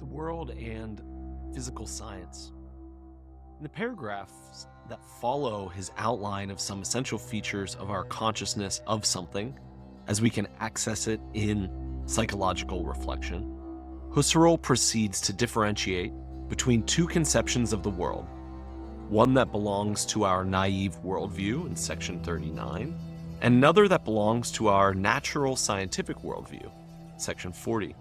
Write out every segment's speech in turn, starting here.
the world and physical science. In the paragraphs that follow his outline of some essential features of our consciousness of something, as we can access it in psychological reflection, Husserl proceeds to differentiate between two conceptions of the world, one that belongs to our naive worldview in section 39, and another that belongs to our natural scientific worldview, section 40.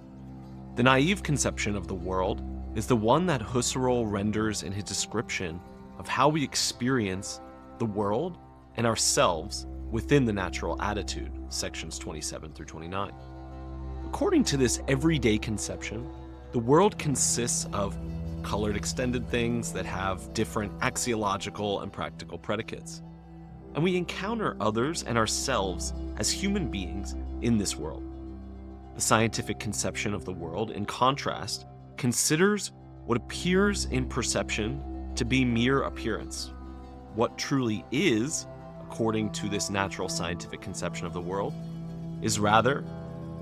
The naive conception of the world is the one that Husserl renders in his description of how we experience the world and ourselves within the natural attitude, sections 27 through 29. According to this everyday conception, the world consists of colored extended things that have different axiological and practical predicates. And we encounter others and ourselves as human beings in this world. The scientific conception of the world, in contrast, considers what appears in perception to be mere appearance. What truly is, according to this natural scientific conception of the world, is rather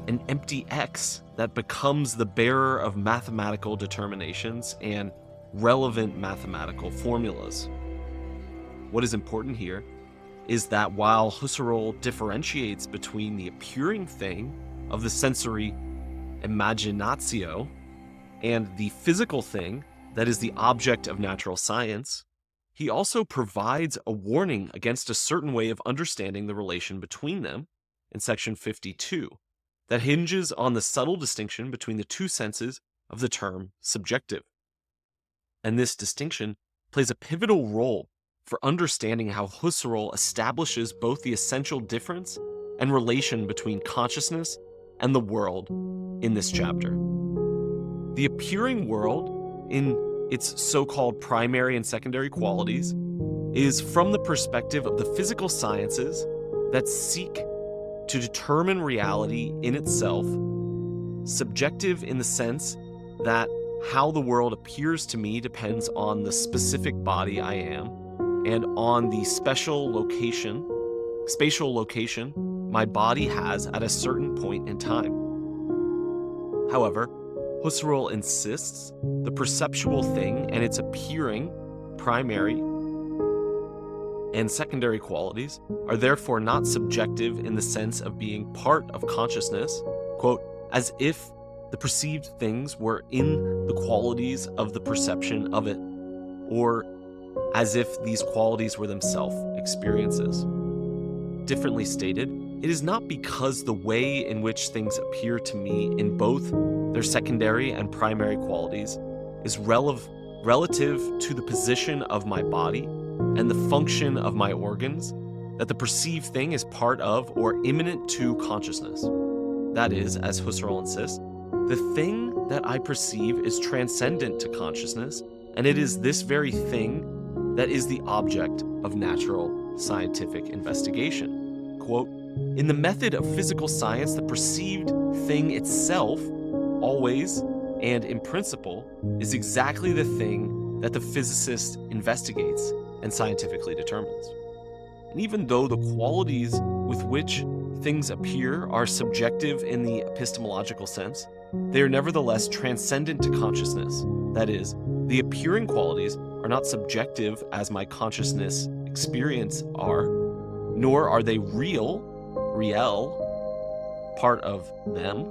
an empty X that becomes the bearer of mathematical determinations and relevant mathematical formulas. What is important here is that while Husserl differentiates between the appearing thing of the sensory imaginatio and the physical thing that is the object of natural science, he also provides a warning against a certain way of understanding the relation between them in section 52 that hinges on the subtle distinction between the two senses of the term subjective. And this distinction plays a pivotal role for understanding how Husserl establishes both the essential difference and relation between consciousness and the world in this chapter. The appearing world, in its so-called primary and secondary qualities, is from the perspective of the physical sciences that seek to determine reality in itself, subjective in the sense that how the world appears to me depends on the specific body I am and on the spatial location my body has at a certain point in time. However, Husserl insists the perceptual thing and its appearing primary and secondary qualities are therefore not subjective in the sense of being part of consciousness, quote, as if the perceived things were in the qualities of the perception of it, or as if these qualities were themselves experiences. Differently stated, it is not because the way in which things appear to me in both their secondary and primary qualities is relative to the position of my body and the function of my organs that the perceived thing is part of or immanent to consciousness. That is, as Husserl insists, the thing that I perceive is transcendent to consciousness, and it is this very thing that is the object of natural scientific investigation. Quote, in the method of physical science, the perceived thing itself, always and in principle, is exactly the thing that the physicist investigates and scientifically determines. And even though the qualities with which things appear are subjective in the epistemological sense, they are nevertheless transcendent to consciousness. That is, the appearing qualities are not subjective as my consciousness experience are, nor are they real part of them,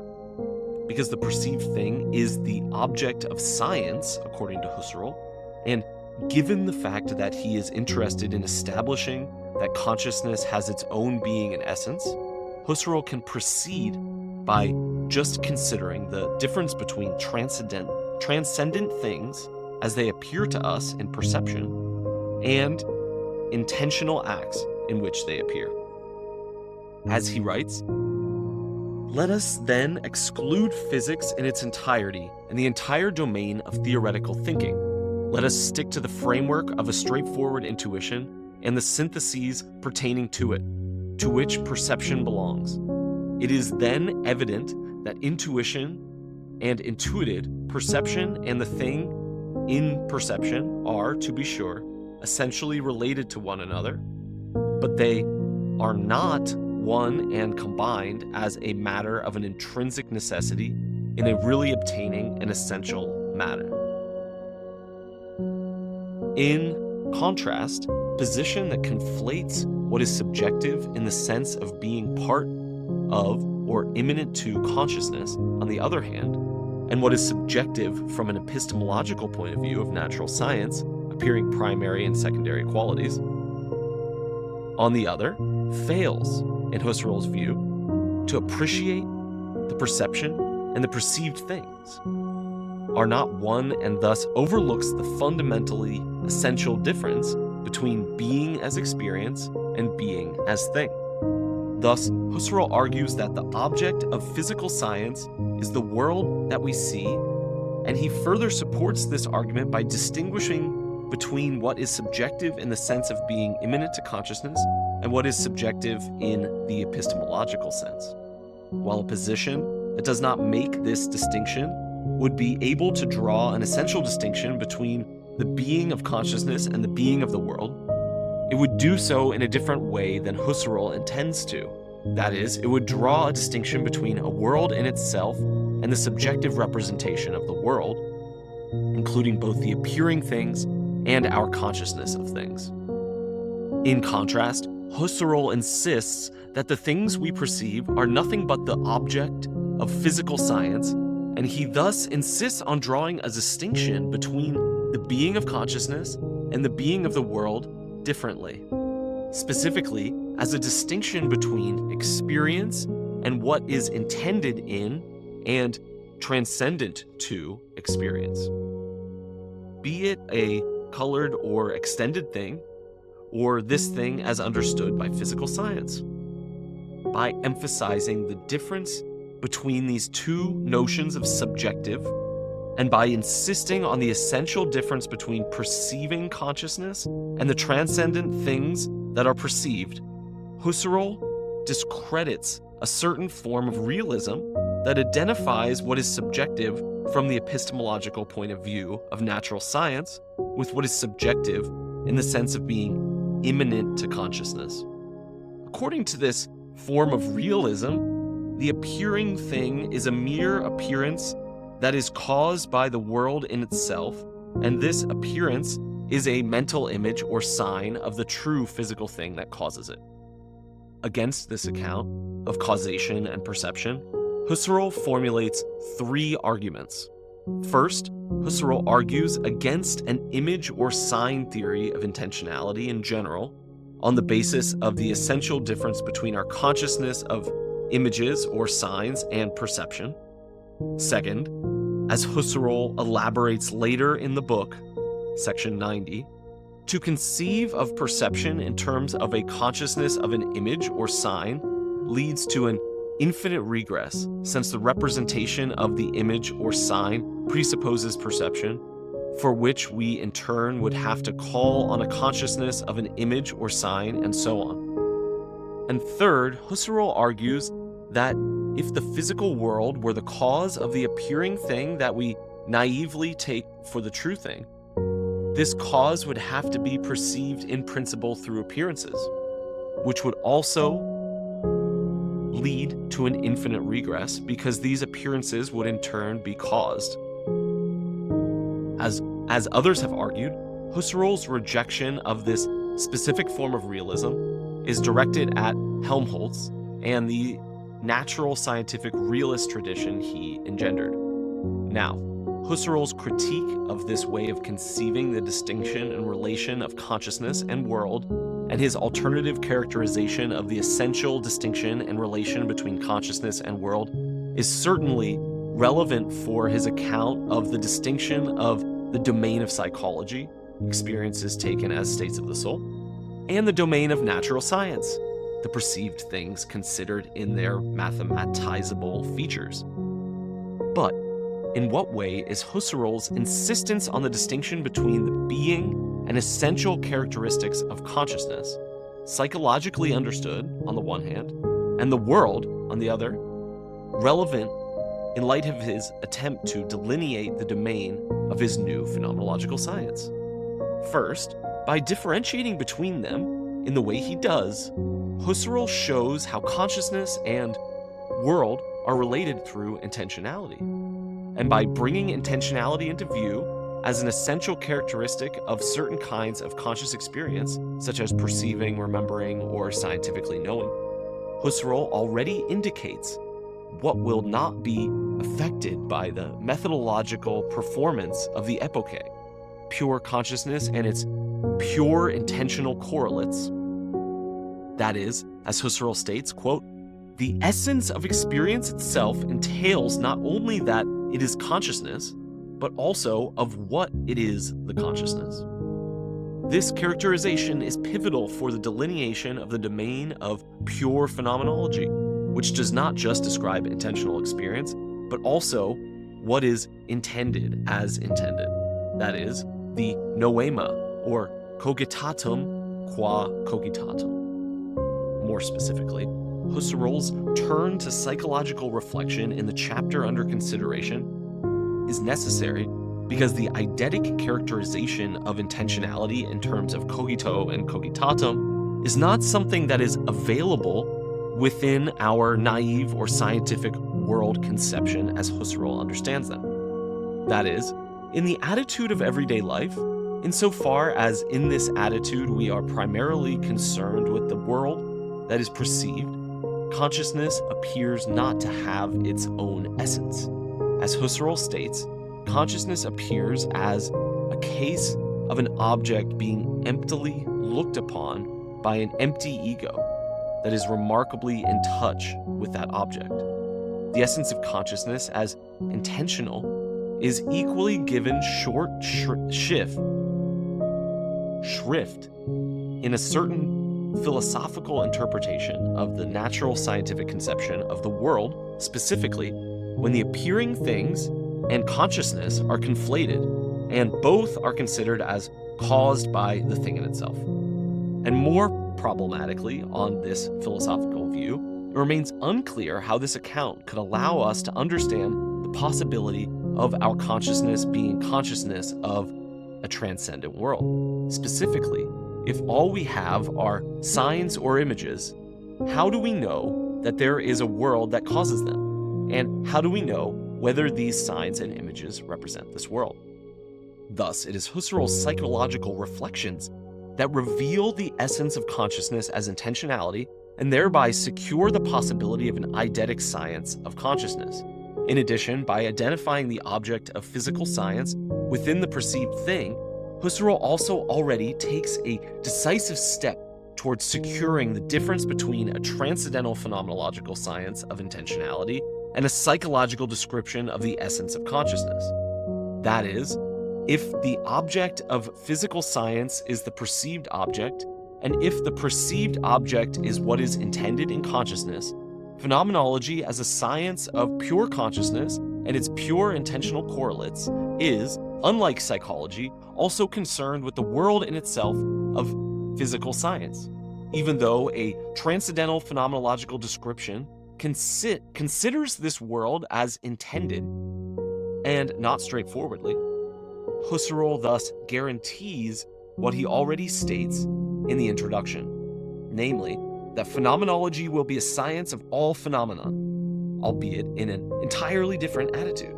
because the perceived thing is the object of science, according to Husserl, and given the fact that he is interested in establishing that consciousness has its own being and essence, Husserl can proceed by just considering the difference between transcendent things as they appear to us in perception and intentional acts in which they appear. As he writes, let us then exclude physics in its entirety and the entire domain of theoretical thinking. Let us stick to the framework of a straightforward intuition and the syntheses pertaining to it, to which perception belongs. It is then evident that intuition and intuited perception and the thing in perception are, to be sure, essentially related to one another, but they are not one and combined as a matter of an intrinsic necessity in a really obtaining an essential matter. In contrast, position that conflates what is subjective in the sense of being part of or immanent to consciousness, on the other hand, and what is subjective from an epistemological point of view of natural science, appearing primary and secondary qualities, on the other, fails, in Husserl's view, to appreciate the perception and the perceived things, are not one, and thus overlooks the fundamentally essential difference between being as experience and being as thing. Thus, Husserl argues that the object of physical science is the world that we see, and he further supports this argument by distinguishing between what is subjective in the sense of being immanent to consciousness and what is subjective in the epistemological sense. While a position that does not make this distinction would be able to draw an essential distinction between the being of consciousness and the being of the world, it would do so in a different way than Husserl intends to. That is, it would draw a distinction between a world in itself and the subjective representation of the world, including both the appearing things and our consciousness of things. In contrast, Husserl insists that the things we perceive are nothing but the object of physical science, and he thus insists on drawing a distinction between the being of consciousness and the being of the world differently, specifically as a distinction between experience and what is intended in and transcendent to experience, be it a colored or extended thing, or this thing as understood by physical science. By emphasizing the difference between these two notions of subjective, and by insisting on the essential difference between perceiving consciousness and the transcendent things that are perceived, Husserl discredits a certain form of realism that identifies what is subjective from the epistemological point of view of natural science with what is subjective in the sense of being immanent to consciousness. According to this form of realism, the appearing thing is a mere appearance that is caused by the world in itself, and this appearance is a mental image or sign of the true physical thing that causes it. Against this account of causation and perception, Husserl formulates three arguments. First, Husserl argues against an image or sign theory of intentionality in general, on the basis of the essential difference between our consciousness of images or signs and perception. Second, as Husserl elaborates later in the book, section 90, to conceive of perception in terms of a consciousness of an image or sign leads to an infinite regress, since the representation of the image or sign presupposes perception, for which we in turn would have to call on a consciousness of an image or sign, and so on. And third, Husserl argues that if the physical world were the cause of the appearing thing that we naively take for the true thing, this cause would have to be perceived in principle through appearances, which would also lead to an infinite regress because these appearances would in turn be caused. As others have argued, Husserl's rejection of this specific form of realism is directed at Helmholtz and the natural scientific realist tradition he engendered. Now, Husserl's critique of this way of conceiving the distinction and relation of consciousness and world, and his alternative characterization of the essential distinction and relation between consciousness and world, is certainly relevant for his account of the distinction of the domain of psychology, experiences taken as states of the soul, and the domain of natural science, the perceived things considered in their mathematizable features. But in what way is Husserl's insistence on the distinction between the being and essential characteristics of consciousness, psychologically understood on the one hand, and the world on the other, relevant in light of his attempt to delineate the domain of his new phenomenological science? First, by differentiating between them in the way he does, Husserl shows how consciousness and world are related through intentionality. and by bringing intentionality into view as an essential characteristic of certain kinds of conscious experience, such as perceiving, remembering, or scientifically knowing, Husserl already indicates what will not be affected by the methodological performance of the epoche, pure consciousness and its pure intentional correlates. That is, as Husserl states, quote, "The essence of experience itself entails not only that it is consciousness, but also of what it is the consciousness." This characterization is pivotal for the delineation of the domain of pure phenomenology, which does not just describe intentional experience, but also what is intended as intended. That is, the noema, or cogitatum qua cogitatum. More specifically, Husserl's turn to psychological reflection in the chapter under consideration is necessary because the eidetic characterization of intentionality in terms of cogito and cogitatum is not something that is available within our naive or scientific world conception as Husserl understands them. That is, in the attitude of everyday life, insofar as in this attitude we are primarily concerned with the world that is perceived, consciousness appears not to have its own essence. As Husserl states, consciousness appears as a case of an object being emptily looked upon by an empty ego that is remarkably in touch with that object. The essence of consciousness as intentional is equally given short shrift in a certain philosophical interpretation of the natural scientific conception of the world, specifically when the appearing things and consciousness are conflated, and both are considered as caused by the thing in itself. And more problematically, on this philosophical view, it remains unclear how this account could allow us to understand the possibility of our consciousness being consciousness of a transcendent world. Specifically, if all we have are signs or images, how do we know that there is a world that causes them? And how do we know whether these signs and images represent this world? Thus, it is Husserl's psychological reflections that reveal the essence of consciousness as intentionality and thereby secure the possibility of an eidetic science of consciousness. In addition, by identifying the object of physical science within the perceived thing, Husserl also already takes a decisive step towards securing the difference between a transcendental phenomenological science of intentionality and a psychological description of the essence of consciousness. That is, if the object of physical science is the perceived object, and if the perceived object is what is intended in consciousness, phenomenology as a science of pure consciousness and its pure intentional correlates is, unlike psychology, also concerned with the world in itself of physical science, even though a transcendental phenomenological description considers this world as intended and not straightforwardly. Husserl thus guarantees what he already states in the introduction, namely, that phenomenology will be a science of all phenomena, albeit in an entirely different attitude.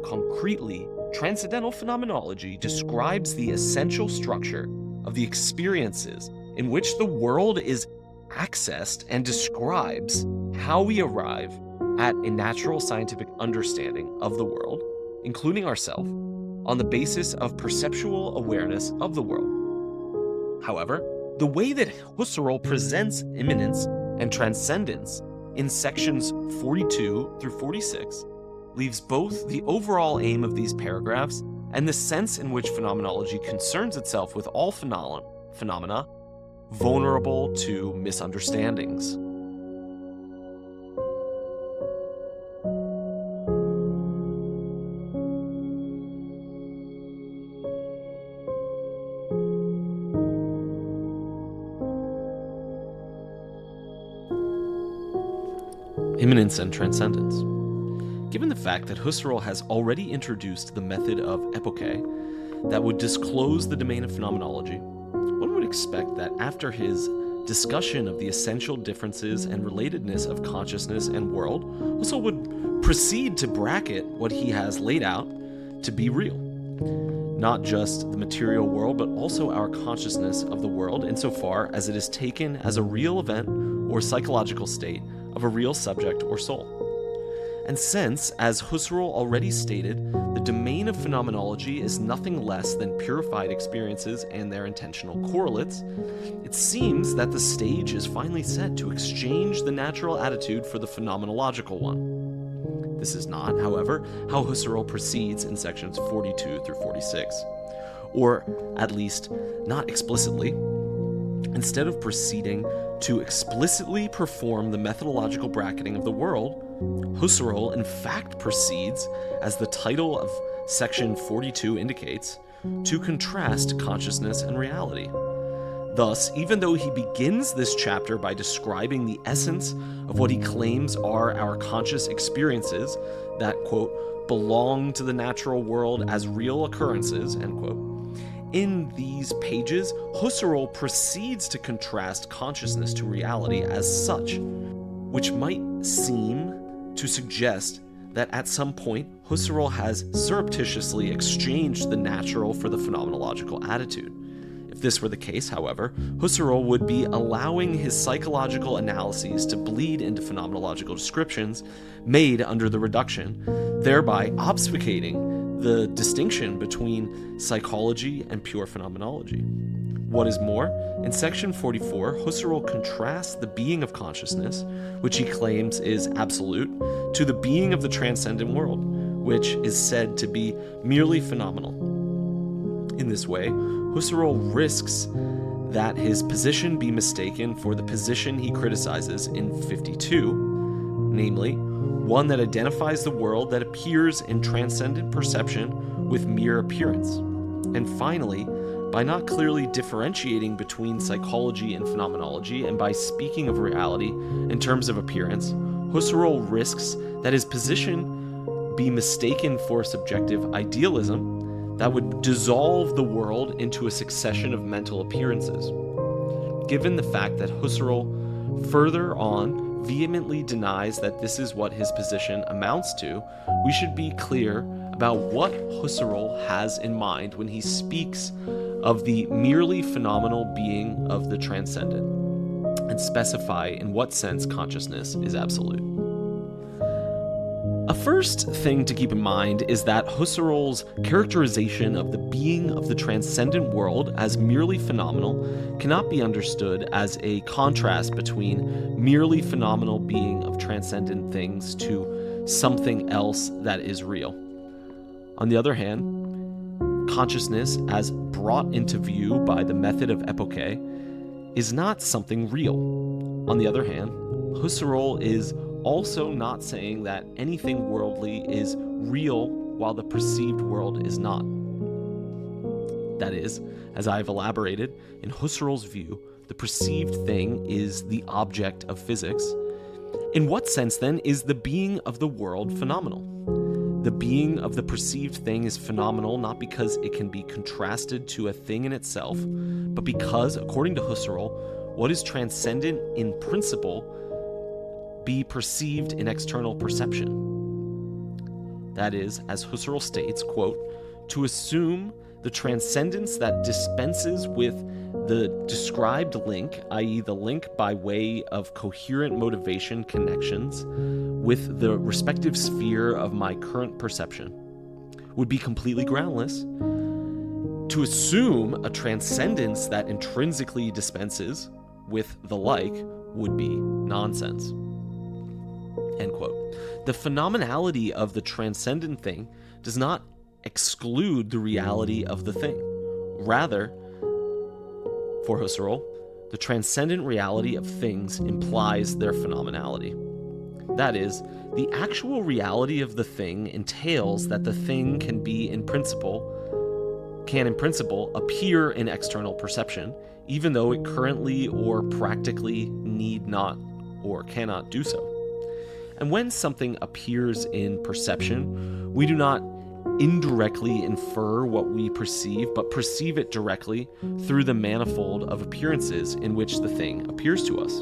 Concretely, transcendental phenomenology describes the essential structure of the experiences in which the world is accessed and describes how we arrive at a natural scientific understanding of the world, including ourselves, on the basis of perceptual awareness of the world. However, the way that Husserl presents immanence and transcendence in sections 42 through 46 leaves both the overall aim of these paragraphs and the sense in which phenomenology concerns itself with all phenomena vulnerable to misunderstandings. Immanence and transcendence. Given the fact that Husserl has already introduced the method of epoche that would disclose the domain of phenomenology, one would expect that after his discussion of the essential differences and relatedness of consciousness and world, Husserl would proceed to bracket what he has laid out to be real. Not just the material world, but also our consciousness of the world, insofar as it is taken as a real event or psychological state of a real subject or soul. And since, as Husserl already stated, the domain of phenomenology is nothing less than purified experiences and their intentional correlates, it seems that the stage is finally set to exchange the natural attitude for the phenomenological one. This is not, however, how Husserl proceeds in sections 42 through 46, or at least not explicitly. Instead of proceeding to explicitly perform the methodological bracketing of the world, Husserl in fact proceeds, as the title of section 42 indicates, to contrast consciousness and reality. Thus, even though he begins this chapter by describing the essence of what he claims are our conscious experiences that, quote, belong to the natural world as real occurrences, end quote, in these pages, Husserl proceeds to contrast consciousness to reality as such, which might seem to suggest that at some point Husserl has surreptitiously exchanged the natural for the phenomenological attitude. If this were the case, however, Husserl would be allowing his psychological analyses to bleed into phenomenological descriptions made under the reduction, thereby obfuscating the distinction between psychology and pure phenomenology. What is more, in section 44, Husserl contrasts the being of consciousness, which he claims is absolute, to the being of the transcendent world, which is said to be merely phenomenal. In this way, Husserl risks that his position be mistaken for the position he criticizes in 52, namely, one that identifies the world that appears in transcendent perception with mere appearance. And finally, by not clearly differentiating between psychology and phenomenology, and by speaking of reality in terms of appearance, Husserl risks that his position be mistaken for subjective idealism that would dissolve the world into a succession of mental appearances. Given the fact that Husserl further on vehemently denies that this is what his position amounts to, we should be clear about what Husserl has in mind when he speaks of the merely phenomenal being of the transcendent, and specify in what sense consciousness is absolute. A first thing to keep in mind is that Husserl's characterization of the being of the transcendent world as merely phenomenal cannot be understood as a contrast between merely phenomenal being of transcendent things to something else that is real. On the other hand, consciousness as brought into view by the method of epoche is not something real. On the other hand, Husserl is also not saying that anything worldly is real while the perceived world is not. That is, as I've elaborated, in Husserl's view, the perceived thing is the object of physics. In what sense, then, is the being of the world phenomenal? The being of the perceived thing is phenomenal not because it can be contrasted to a thing in itself, but because, according to Husserl, what is transcendent in principle be perceived in external perception. That is, as Husserl states, quote, to assume the transcendence that dispenses with the described link, i.e. the link by way of coherent motivation connections with the respective sphere of my current perception, would be completely groundless. To assume a transcendence that intrinsically dispenses with the like would be nonsense. End quote. The phenomenality of the transcendent thing does not exclude the reality of the thing. Rather, for Husserl, the transcendent reality of things implies their phenomenality. That is, the actual reality of the thing entails that the thing can in principle appear in external perception, even though it currently or practically need not or cannot do so. And when something appears in perception, we do not indirectly infer what we perceive, but perceive it directly through the manifold of appearances in which the thing appears to us.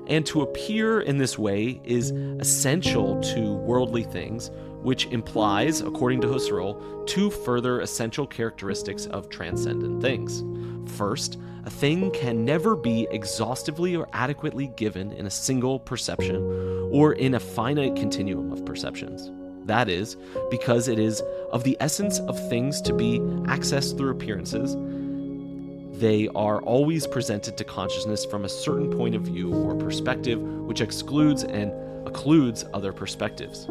And to appear in this way is essential to worldly things, which implies, according to Husserl, two further essential characteristics of transcendent things. First, a thing can never be exhaustively or adequately given in a single perception or in a finite continuum of perceptions. That is, because it is of the essence of things to be accessed through appearances, they are always presented to consciousness from a certain point of view or perspective which excludes and occludes other perspectives.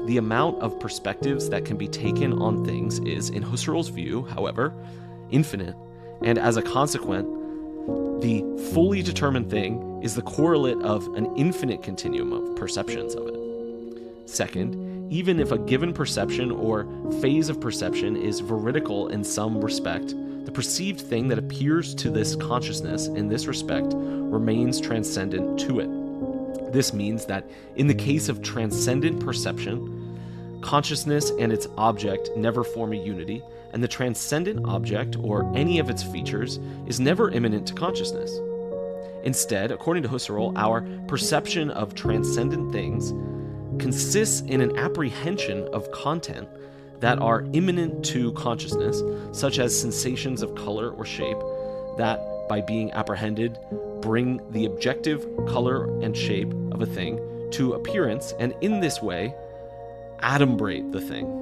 The amount of perspectives that can be taken on things is, in Husserl's view, however, infinite, and as a consequence, the fully determined thing is the correlate of an infinite continuum of perceptions of it. Second, even if a given perception or phase of perception is veridical in some respect, the perceived thing that appears to this consciousness in this respect remains transcendent to it. This means that in the case of transcendent perception, consciousness and its object never form a unity, and the transcendent object, or any of its features, is never immanent to consciousness. Instead, according to Husserl, our perception of transcendent things consists in an apprehension of content that are immanent to consciousness, such as sensations of color or shape, that, by being apprehended, bring the objective color and shape of a thing to appearance, and in this way, adumbrate the thing.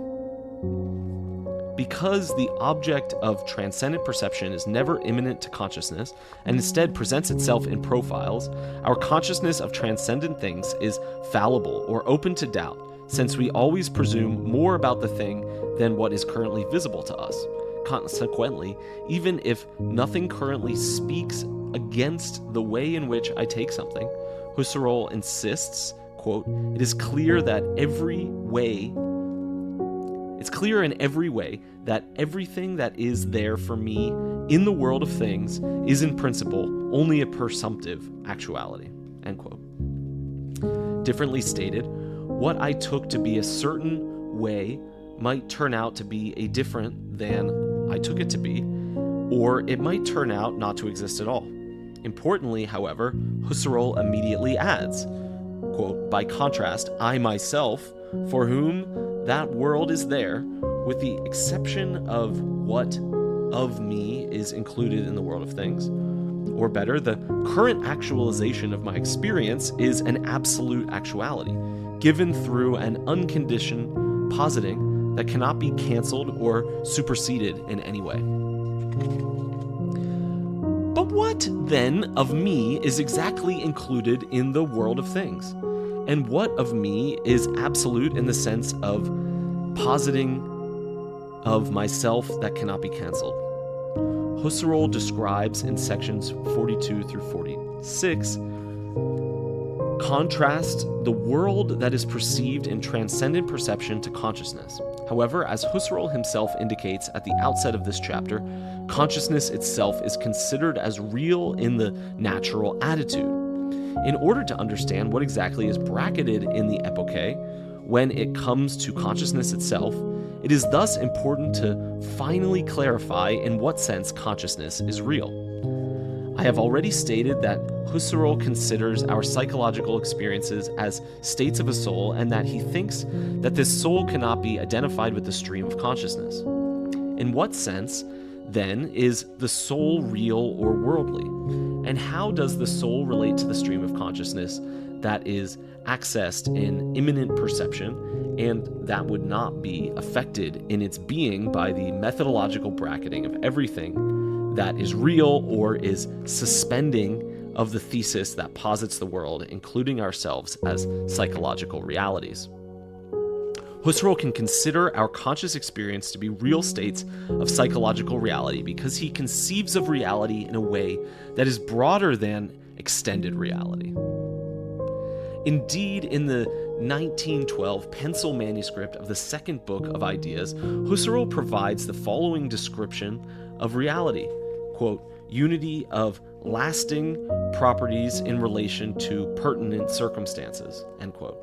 Because the object of transcendent perception is never immanent to consciousness, and instead presents itself in profiles, our consciousness of transcendent things is fallible or open to doubt, since we always presume more about the thing than what is currently visible to us. Consequently, even if nothing currently speaks against the way in which I take something, Husserl insists, quote, It's clear in every way that everything that is there for me in the world of things is in principle only a presumptive actuality, end quote. Differently stated, what I took to be a certain way might turn out to be a different than I took it to be, or it might turn out not to exist at all. Importantly, however, Husserl immediately adds, quote, by contrast, I myself, for whom that world is there, with the exception of what of me is included in the world of things. Or better, the current actualization of my experience is an absolute actuality, given through an unconditioned positing that cannot be canceled or superseded in any way. But what, then, of me is exactly included in the world of things? And what of me is absolute in the sense of positing of myself that cannot be canceled? Husserl describes in sections 42 through 46, contrast the world that is perceived in transcendent perception to consciousness. However, as Husserl himself indicates at the outset of this chapter, consciousness itself is considered as real in the natural attitude. In order to understand what exactly is bracketed in the epoche when it comes to consciousness itself, it is thus important to finally clarify in what sense consciousness is real. I have already stated that Husserl considers our psychological experiences as states of a soul, and that he thinks that this soul cannot be identified with the stream of consciousness. In what sense, then, is the soul real or worldly? And how does the soul relate to the stream of consciousness that is accessed in immanent perception, and that would not be affected in its being by the methodological bracketing of everything that is real or is suspending of the thesis that posits the world, including ourselves, as psychological realities? Husserl can consider our conscious experience to be real states of psychological reality because he conceives of reality in a way that is broader than extended reality. Indeed, in the 1912 pencil manuscript of the second book of Ideas, Husserl provides the following description of reality, quote, unity of lasting properties in relation to pertinent circumstances, end quote.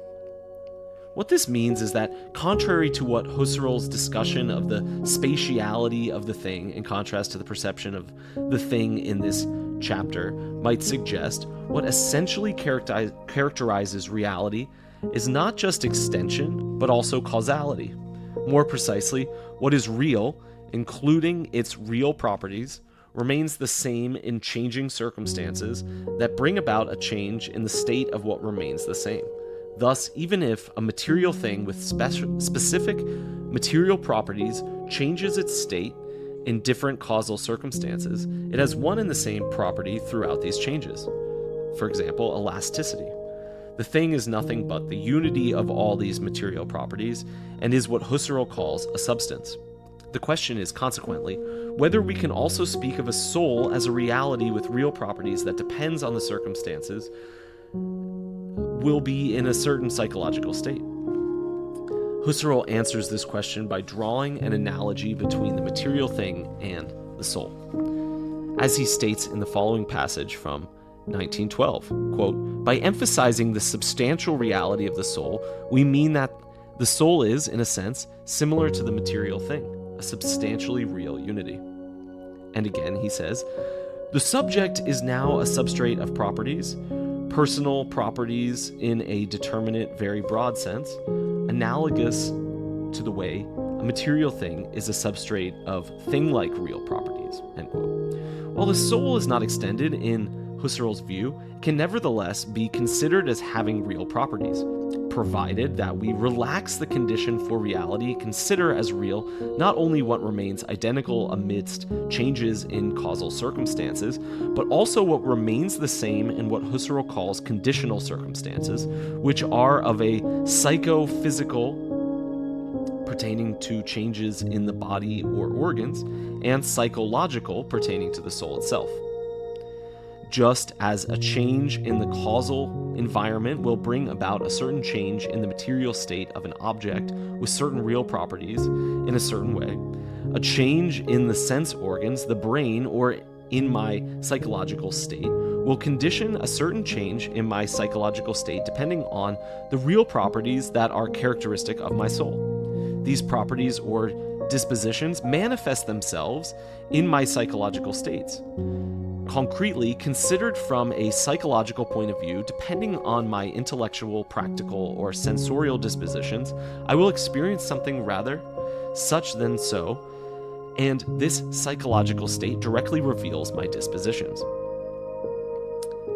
What this means is that, contrary to what Husserl's discussion of the spatiality of the thing, in contrast to the perception of the thing in this chapter might suggest, what essentially characterizes reality is not just extension, but also causality. More precisely, what is real, including its real properties, remains the same in changing circumstances that bring about a change in the state of what remains the same. Thus, even if a material thing with specific material properties changes its state in different causal circumstances, it has one and the same property throughout these changes. For example, elasticity. The thing is nothing but the unity of all these material properties and is what Husserl calls a substance. The question is, consequently, whether we can also speak of a soul as a reality with real properties that depends on the circumstances will be in a certain psychological state. Husserl answers this question by drawing an analogy between the material thing and the soul. As he states in the following passage from 1912, quote, "By emphasizing the substantial reality of the soul, we mean that the soul is, in a sense, similar to the material thing, a substantially real unity." And again, he says, "The subject is now a substrate of properties, personal properties in a determinate, very broad sense, analogous to the way a material thing is a substrate of thing-like real properties," end quote. While the soul is not extended in Husserl's view, it can nevertheless be considered as having real properties, provided that we relax the condition for reality, consider as real not only what remains identical amidst changes in causal circumstances, but also what remains the same in what Husserl calls conditional circumstances, which are of a psychophysical, pertaining to changes in the body or organs, and psychological, pertaining to the soul itself. Just as a change in the causal environment will bring about a certain change in the material state of an object with certain real properties in a certain way, a change in the sense organs, the brain, or in my psychological state will condition a certain change in my psychological state depending on the real properties that are characteristic of my soul. These properties or dispositions manifest themselves in my psychological states. Concretely, considered from a psychological point of view, depending on my intellectual, practical, or sensorial dispositions, I will experience something rather such than so, and this psychological state directly reveals my dispositions.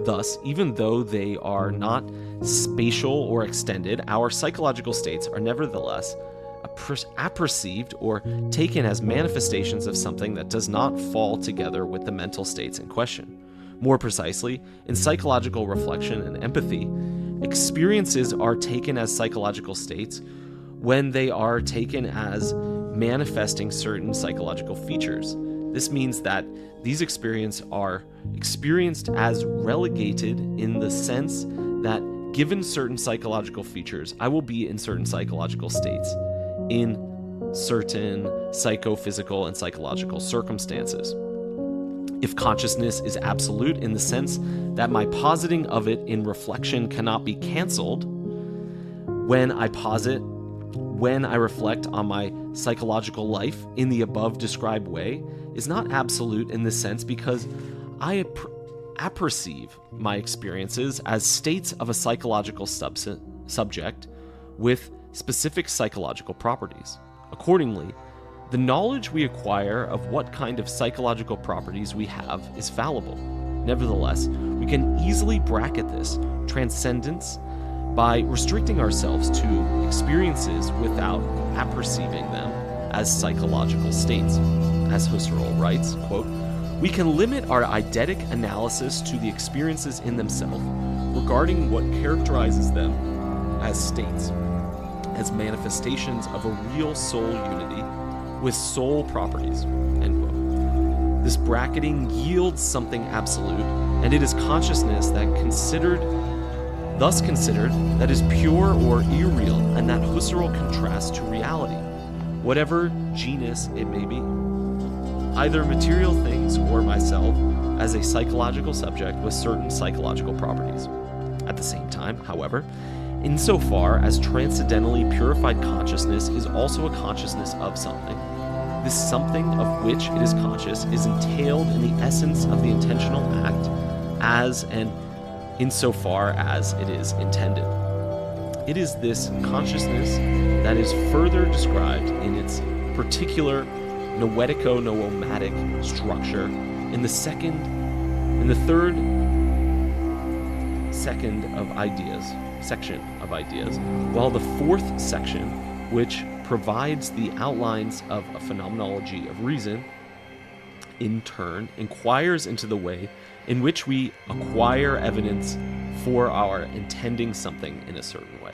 Thus, even though they are not spatial or extended, our psychological states are nevertheless apperceived or taken as manifestations of something that does not fall together with the mental states in question. More precisely, in psychological reflection and empathy, experiences are taken as psychological states when they are taken as manifesting certain psychological features. This means that these experiences are experienced as relegated in the sense that given certain psychological features, I will be in certain psychological states in certain psychophysical and psychological circumstances. If consciousness is absolute in the sense that my positing of it in reflection cannot be canceled, when I reflect on my psychological life in the above described way, is not absolute in this sense because I apperceive my experiences as states of a psychological subject with specific psychological properties. Accordingly, the knowledge we acquire of what kind of psychological properties we have is fallible. Nevertheless, we can easily bracket this transcendence by restricting ourselves to experiences without apperceiving them as psychological states. As Husserl writes, quote, "We can limit our eidetic analysis to the experiences in themselves, regarding what characterizes them as states, as manifestations of a real soul unity with soul properties," end quote. This bracketing yields something absolute, and it is consciousness that thus considered, that is pure or irreal, and that Husserl contrasts to reality, whatever genus it may be, either material things or myself as a psychological subject with certain psychological properties. At the same time, however, insofar as transcendentally purified consciousness is also a consciousness of something, This something of which it is conscious is entailed in the essence of the intentional act as and insofar as it is intended. It is this consciousness that is further described in its particular noetico-noomatic structure in the third section of ideas, while the fourth section, which provides the outlines of a phenomenology of reason, in turn inquires into the way in which we acquire evidence for our intending something in a certain way.